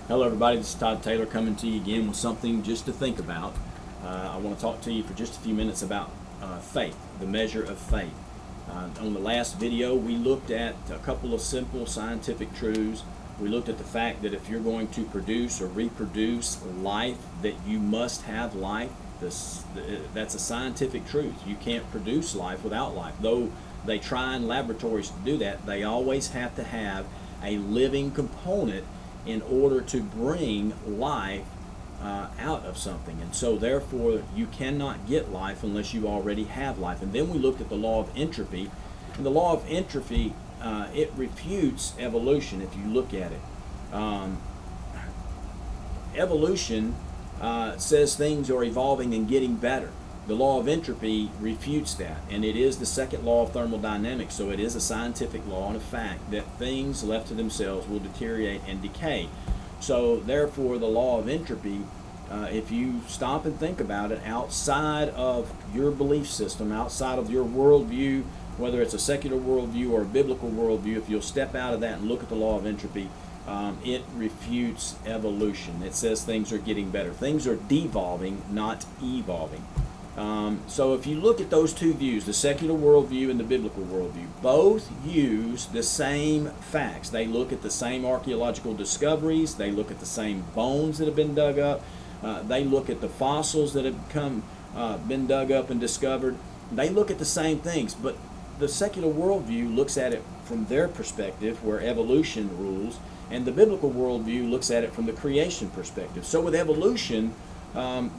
Hello, everybody. This is Todd Taylor coming to you again with something just to think about. I want to talk to you for just a few minutes about faith, the measure of faith. On the last video, we looked at a couple of simple scientific truths. We looked at the fact that if you're going to produce or reproduce life, that you must have life. That's a scientific truth. You can't produce life without life. Though they try in laboratories to do that, they always have to have a living component in order to bring life out of something. And so therefore you cannot get life unless you already have life. And then we looked at the law of entropy. And the law of entropy, it refutes evolution if you look at it. Evolution says things are evolving and getting better. The law of entropy refutes that, and it is the second law of thermodynamics, so it is a scientific law and a fact that things left to themselves will deteriorate and decay. So therefore the law of entropy, if you stop and think about it, outside of your belief system, outside of your worldview, whether it's a secular worldview or a biblical worldview, if you'll step out of that and look at the law of entropy, it refutes evolution. It says things are getting better. Things are devolving, not evolving. So if you look at those two views, the secular worldview and the biblical worldview, both use the same facts. They look at the same archaeological discoveries. They look at the same bones that have been dug up. They look at the fossils that have been dug up and discovered. They look at the same things, but the secular worldview looks at it from their perspective, where evolution rules, and the biblical worldview looks at it from the creation perspective. So with evolution,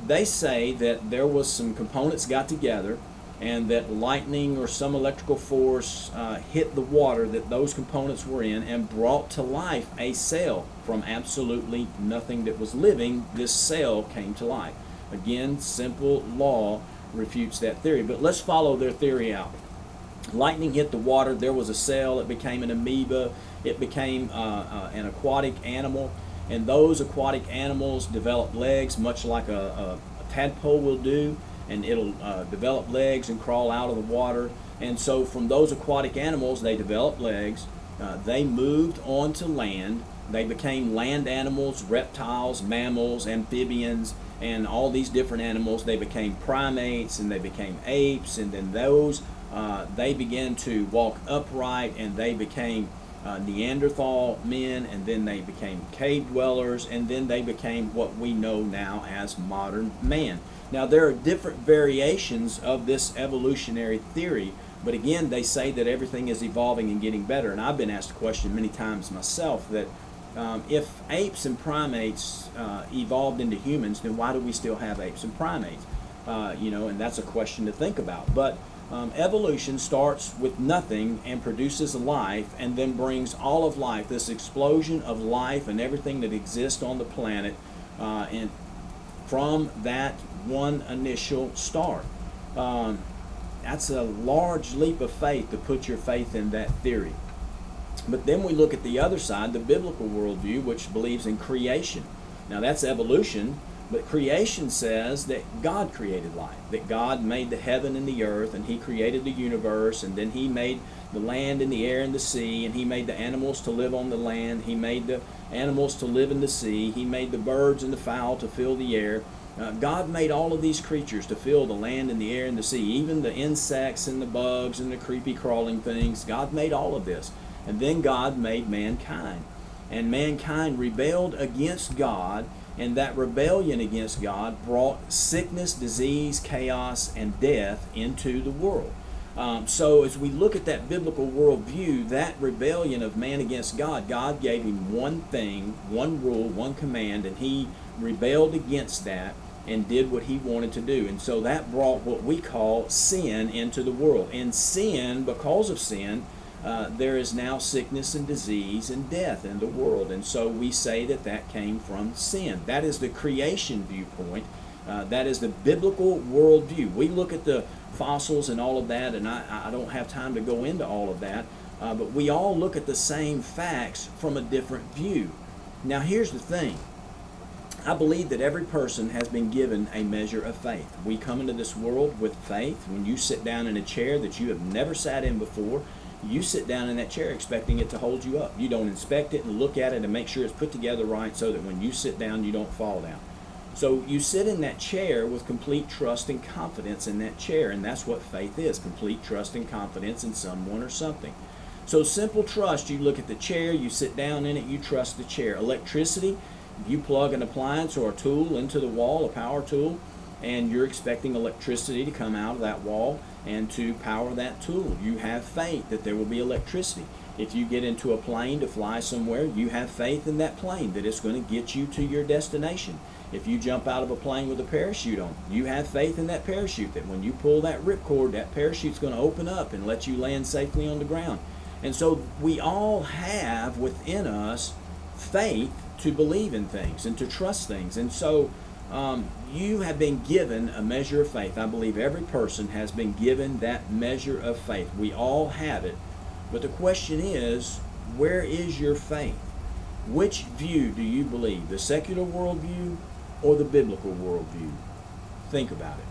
they say that there was some components got together and that lightning or some electrical force hit the water that those components were in and brought to life a cell. From absolutely nothing that was living, this cell came to life. Again, simple law refutes that theory, but let's follow their theory out. Lightning hit the water, there was a cell, it became an amoeba, it became an aquatic animal. And those aquatic animals develop legs, much like a tadpole will do, and it'll develop legs and crawl out of the water. And so from those aquatic animals, they developed legs. They moved onto land. They became land animals, reptiles, mammals, amphibians, and all these different animals. They became primates, and they became apes, and then those, they began to walk upright, and they became Neanderthal men, and then they became cave dwellers, and then they became what we know now as modern man. Now there are different variations of this evolutionary theory, but again they say that everything is evolving and getting better. And I've been asked a question many times myself that if apes and primates evolved into humans, then why do we still have apes and primates? And that's a question to think about. But evolution starts with nothing and produces life, and then brings all of life, this explosion of life and everything that exists on the planet, and from that one initial start. That's a large leap of faith to put your faith in that theory. But then we look at the other side, the biblical worldview, which believes in creation. Now that's evolution. But creation says that God created life, that God made the heaven and the earth, and He created the universe, and then He made the land and the air and the sea, and He made the animals to live on the land, He made the animals to live in the sea, He made the birds and the fowl to fill the air. God made all of these creatures to fill the land and the air and the sea, even the insects and the bugs and the creepy crawling things. God made all of this. And then God made mankind. And mankind rebelled against God, and that rebellion against God brought sickness, disease, chaos, and death into the world. So as we look at that biblical worldview, that rebellion of man against God, God gave him one thing, one rule, one command, and he rebelled against that and did what he wanted to do. And so that brought what we call sin into the world. And sin, because of sin, there is now sickness and disease and death in the world. And so we say that that came from sin. That is the creation viewpoint. That is the biblical worldview. We look at the fossils and all of that, and I don't have time to go into all of that, but we all look at the same facts from a different view. Now here's the thing. I believe that every person has been given a measure of faith. We come into this world with faith. When you sit down in a chair that you have never sat in before, you sit down in that chair expecting it to hold you up. You don't inspect it and look at it and make sure it's put together right so that when you sit down, you don't fall down. So you sit in that chair with complete trust and confidence in that chair, and that's what faith is, complete trust and confidence in someone or something. So simple trust, you look at the chair, you sit down in it, you trust the chair. Electricity, you plug an appliance or a tool into the wall, a power tool, and you're expecting electricity to come out of that wall and to power that tool. You have faith that there will be electricity. If you get into a plane to fly somewhere, you have faith in that plane that it's going to get you to your destination. If you jump out of a plane with a parachute on, you have faith in that parachute that when you pull that ripcord, that parachute's going to open up and let you land safely on the ground. And so we all have within us faith to believe in things and to trust things. And so you have been given a measure of faith. I believe every person has been given that measure of faith. We all have it. But the question is, where is your faith? Which view do you believe? The secular worldview or the biblical worldview? Think about it.